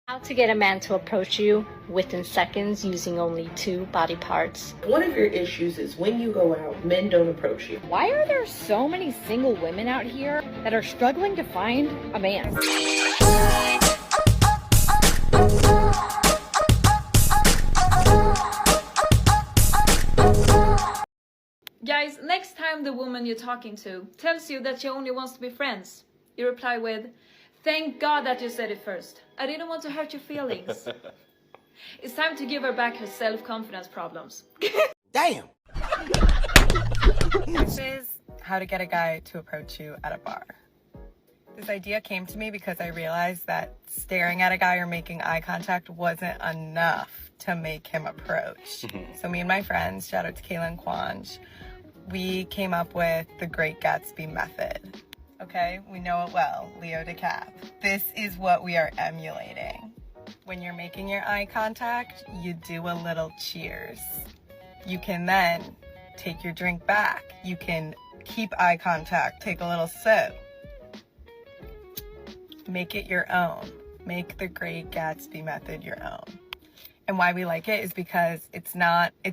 How to get a man to approach you within seconds using only 2 body parts. One of your issues is when you go out, men don't approach you. Why are there so many single women out here that are struggling to find a man? Guys, next time the woman you're talking to tells you that she only wants to be friends, you reply with, "Thank God that you said it first. I didn't want to hurt your feelings." It's time to give her back her self-confidence problems. Damn! This is how to get a guy to approach you at a bar. This idea came to me because I realized that staring at a guy or making eye contact wasn't enough to make him approach. So me and my friends, shout out to Kayla and Quanj, we came up with the Great Gatsby method. Okay, we know it well, Leo DeCap. This is what we are emulating. When you're making your eye contact, you do a little cheers. You can then take your drink back. You can keep eye contact, take a little sip. Make it your own. Make the Great Gatsby method your own. And why we like it is because it's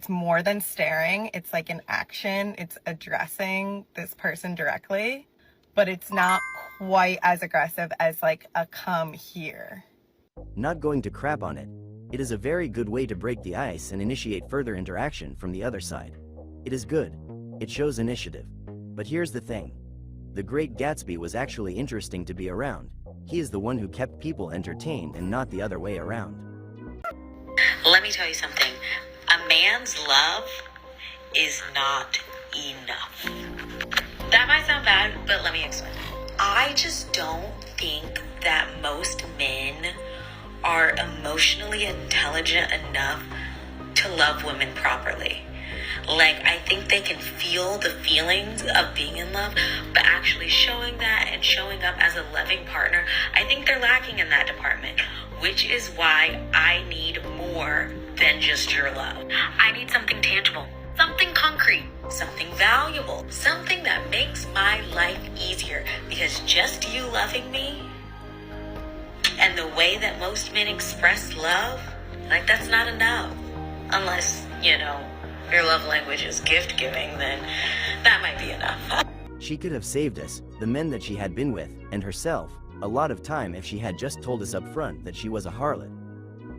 more than staring. It's like an action. It's addressing this person directly, but it's not quite as aggressive as like a come here. Not going to crap on it. It is a very good way to break the ice and initiate further interaction from the other side. It is good. It shows initiative. But here's the thing. The Great Gatsby was actually interesting to be around. He is the one who kept people entertained and not the other way around. Let me tell you something. A man's love is not enough. That might sound bad, but let me explain. I just don't think that most men are emotionally intelligent enough to love women properly. Like, I think they can feel the feelings of being in love, but actually showing that and showing up as a loving partner, I think they're lacking in that department, which is why I need more than just your love. I need something tangible, something concrete, something valuable, something that makes my life easier, because just you loving me and the way that most men express love, like, that's not enough. Unless, your love language is gift giving, then that might be enough. She could have saved us, the men that she had been with, and herself, a lot of time if she had just told us up front that she was a harlot.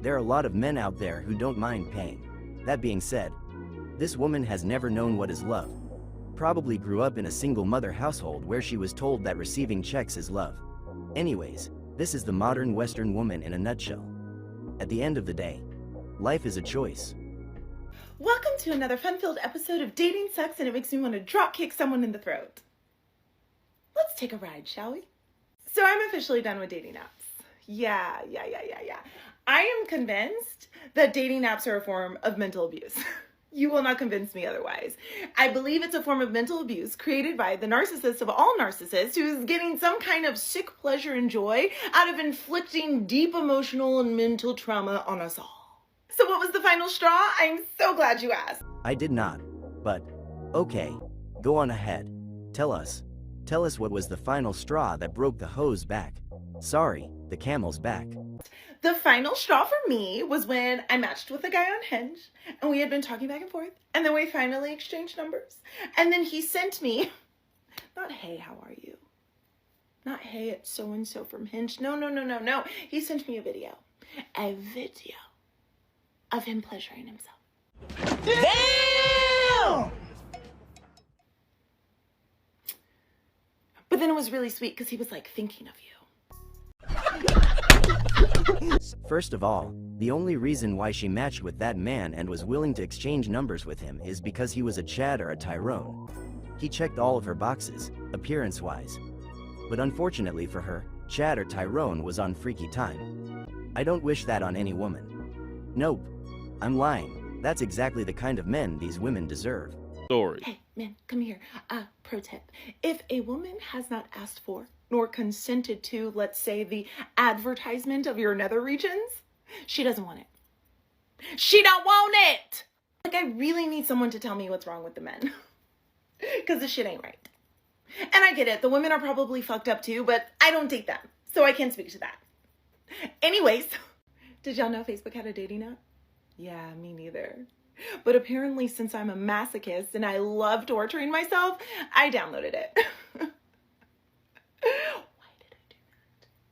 There are a lot of men out there who don't mind paying. That being said, this woman has never known what is love. Probably grew up in a single mother household where she was told that receiving checks is love. Anyways, this is the modern Western woman in a nutshell. At the end of the day, life is a choice. Welcome to another fun-filled episode of Dating Sucks and It Makes Me Want to Drop Kick Someone in the Throat. Let's take a ride, shall we? So I'm officially done with dating apps. Yeah. I am convinced that dating apps are a form of mental abuse. You will not convince me otherwise. I believe it's a form of mental abuse created by the narcissist of all narcissists who is getting some kind of sick pleasure and joy out of inflicting deep emotional and mental trauma on us all. So what was the final straw? I'm so glad you asked. I did not, but okay, go on ahead. Tell us what was the final straw that broke the hose back. Sorry, the camel's back. The final straw for me was when I matched with a guy on Hinge and we had been talking back and forth, and then we finally exchanged numbers, and then he sent me, not hey, how are you? Not hey, it's so-and-so from Hinge. No. He sent me a video of him pleasuring himself. Damn! But then it was really sweet because he was like thinking of you. First of all, the only reason why she matched with that man and was willing to exchange numbers with him is because he was a Chad or a Tyrone. He checked all of her boxes, appearance-wise. But unfortunately for her, Chad or Tyrone was on freaky time. I don't wish that on any woman. Nope. I'm lying. That's exactly the kind of men these women deserve. Story. Hey, man, come here. Pro tip. If a woman has not asked for nor consented to, let's say, the advertisement of your nether regions, she doesn't want it. She don't want it! Like, I really need someone to tell me what's wrong with the men. Because this shit ain't right. And I get it. The women are probably fucked up too, but I don't date them, so I can't speak to that. Anyways, Did y'all know Facebook had a dating app? Yeah, me neither. But apparently, since I'm a masochist and I love torturing myself, I downloaded it.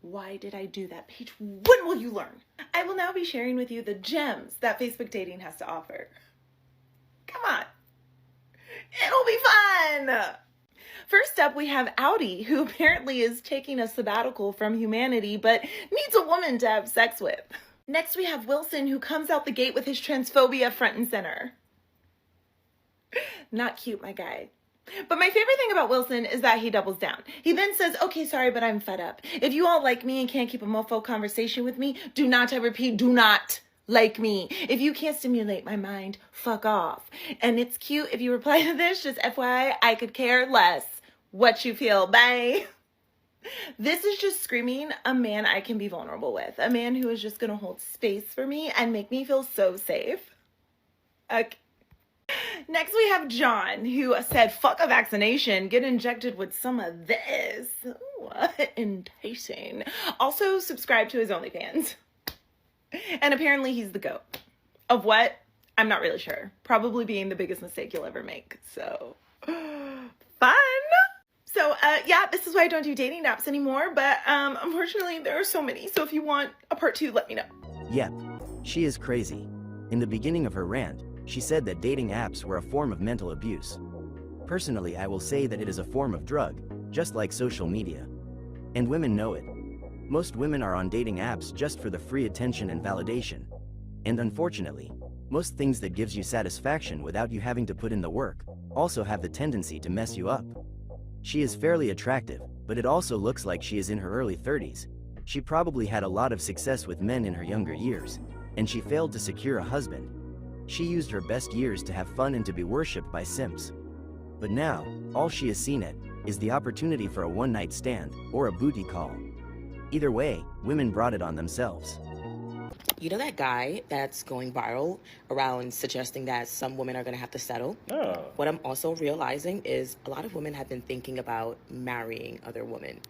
Why did I do that, Paige? When will you learn? I will now be sharing with you the gems that Facebook dating has to offer. Come on. It'll be fun. First up, we have Audi, who apparently is taking a sabbatical from humanity, but needs a woman to have sex with. Next, we have Wilson, who comes out the gate with his transphobia front and center. Not cute, my guy. But my favorite thing about Wilson is that he doubles down. He then says, okay, sorry, but I'm fed up. If you all like me and can't keep a mofo conversation with me, do not, I repeat, do not like me. If you can't stimulate my mind, fuck off. And it's cute if you reply to this, just FYI, I could care less what you feel. Bye. This is just screaming a man I can be vulnerable with. A man who is just going to hold space for me and make me feel so safe. Okay. Next, we have John, who said, fuck a vaccination, get injected with some of this. Ooh, enticing. Also, subscribe to his OnlyFans. And apparently he's the GOAT. Of what? I'm not really sure. Probably being the biggest mistake you'll ever make. So, fun. So, yeah, this is why I don't do dating apps anymore. But unfortunately, there are so many. So if you want a part 2, let me know. Yep. She is crazy. In the beginning of her rant, she said that dating apps were a form of mental abuse. Personally, I will say that it is a form of drug, just like social media. And women know it. Most women are on dating apps just for the free attention and validation. And unfortunately, most things that gives you satisfaction without you having to put in the work also have the tendency to mess you up. She is fairly attractive, but it also looks like she is in her early 30s. She probably had a lot of success with men in her younger years, and she failed to secure a husband. She used her best years to have fun and to be worshipped by simps. But now, all she has seen it is the opportunity for a one-night stand or a booty call. Either way, women brought it on themselves. You know that guy that's going viral around suggesting that some women are going to have to settle? Oh. What I'm also realizing is a lot of women have been thinking about marrying other women.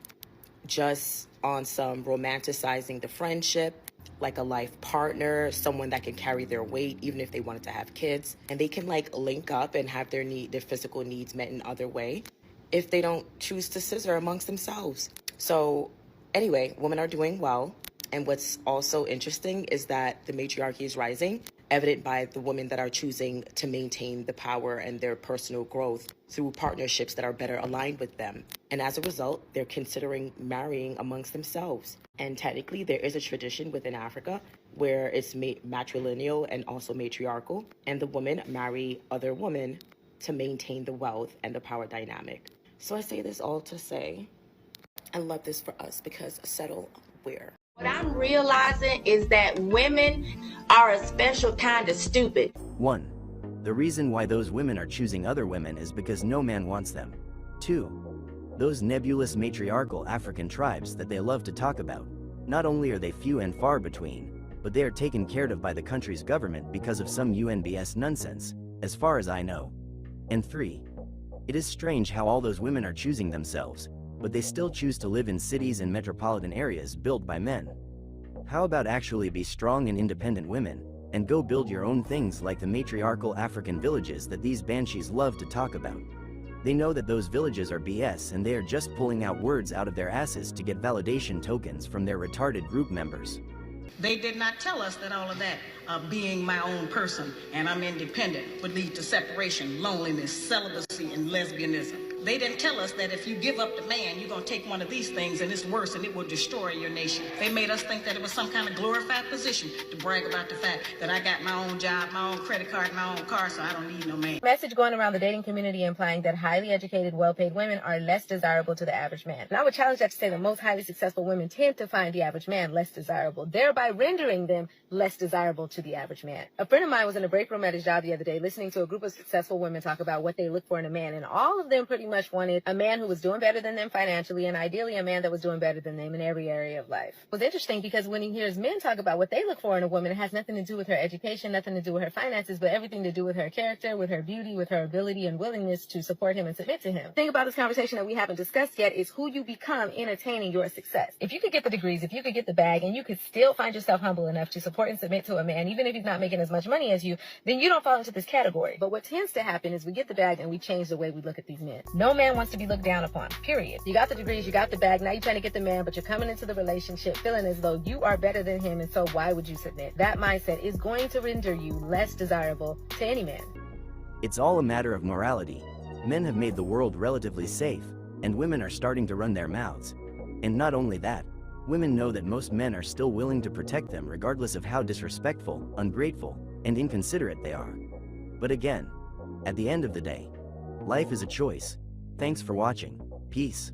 Just on some romanticizing the friendship, like a life partner, someone that can carry their weight even if they wanted to have kids. And they can like link up and have their physical needs met in other way if they don't choose to scissor amongst themselves. So anyway, women are doing well. And what's also interesting is that the matriarchy is rising, evident by the women that are choosing to maintain the power and their personal growth through partnerships that are better aligned with them. And as a result, they're considering marrying amongst themselves. And technically, there is a tradition within Africa where it's matrilineal and also matriarchal, and the women marry other women to maintain the wealth and the power dynamic. So I say this all to say, I love this for us because settle where? What I'm realizing is that women are a special kind of stupid. 1. The reason why those women are choosing other women is because no man wants them. 2. Those nebulous matriarchal African tribes that they love to talk about, not only are they few and far between, but they are taken care of by the country's government because of some UNBS nonsense, as far as I know. And 3. It is strange how all those women are choosing themselves, but they still choose to live in cities and metropolitan areas built by men. How about actually be strong and independent women, and go build your own things like the matriarchal African villages that these banshees love to talk about? They know that those villages are BS and they are just pulling out words out of their asses to get validation tokens from their retarded group members. They did not tell us that all of that, being my own person and I'm independent, would lead to separation, loneliness, celibacy, and lesbianism. They didn't tell us that if you give up the man, you're going to take one of these things and it's worse and it will destroy your nation. They made us think that it was some kind of glorified position to brag about the fact that I got my own job, my own credit card, my own car, so I don't need no man. Message going around the dating community implying that highly educated, well-paid women are less desirable to the average man. And I would challenge that to say that most highly successful women tend to find the average man less desirable, thereby rendering them less desirable to the average man. A friend of mine was in a break room at his job the other day listening to a group of successful women talk about what they look for in a man, and all of them pretty much much wanted a man who was doing better than them financially, and ideally a man that was doing better than them in every area of life. It was interesting because when he hears men talk about what they look for in a woman, it has nothing to do with her education, nothing to do with her finances, but everything to do with her character, with her beauty, with her ability and willingness to support him and submit to him. The thing about this conversation that we haven't discussed yet is who you become in attaining your success. If you could get the degrees, if you could get the bag, and you could still find yourself humble enough to support and submit to a man, even if he's not making as much money as you, then you don't fall into this category. But what tends to happen is we get the bag and we change the way we look at these men. No man wants to be looked down upon, period. You got the degrees, you got the bag, now you're trying to get the man, but you're coming into the relationship feeling as though you are better than him, and so why would you submit? That mindset is going to render you less desirable to any man. It's all a matter of morality. Men have made the world relatively safe, and women are starting to run their mouths. And not only that, women know that most men are still willing to protect them regardless of how disrespectful, ungrateful, and inconsiderate they are. But again, at the end of the day, life is a choice. Thanks for watching. Peace.